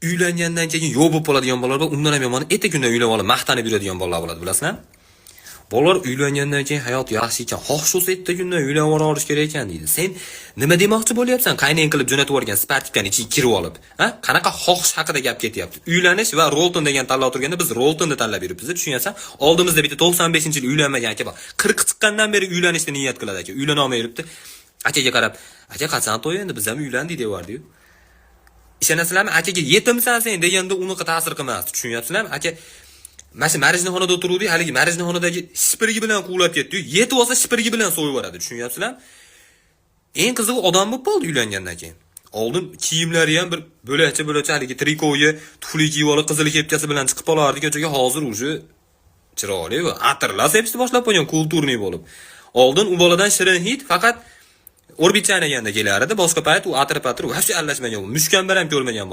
uylangandan keyin yo'q bo'lib qoladigan bolalar va undan ham yomoni erta kundan uylanib olib maqtanib yuradigan bolalar bo'ladi, bilasizlar? Bolalar uylangandan keyin hayot yaxshi ekan, xohish olsa erta kundan uylanib olish kerak ekan deydi. Sen nima demoqchi bo'lyapsan? Qaynang qilib jo'natib yuborgan Spartikani ichiga kirib olib, ha? Qanaqa xohish haqida gap ketyapti? Uylanish va Rolton degan tanlov turganda biz Roltonni tanlab yuribmiz, tushunyapsan? Oldimizda bitta 95-yil uylanmagan aka bor. 40 chiqqandan beri uylanishni niyat qiladi aka. Uylana olmay yuribdi. Akaga qarab, "Aka qachon to'y endi? Biz ham uylandik" deyordi-yu. Ishonasizlarmi? Akaga "Yetimsan sen" deganda unaqa ta'sir qilmasdi, tushunyapsizlarmi? Aka mana shu marijnixonada o'tiruvdik, haligi marijnixonadagi shipirgi bilan quvlab ketdi-yu, yetib olsa shipirgi bilan so'yib yuboradi, tushunyapsizlarmi? Eng qizig'i odam bo'lib qoldi uylangandan keyin. Oldin kiyimlari ham bir bo'lakcha haligi trikoyi, tufli kiyib olib, qizil kepkasi bilan chiqib qolardi, ko'chaga hozir уже chiroyli va atirlar sepishni boshlab qo'ygan, kulturniy bo'lib. Oldin u boladan shirin hid faqat orbit chaynaganda kelardi, boshqa payt u atir-patir, vobshe aralashmagan, mushkambar ham ko'rmagan bola.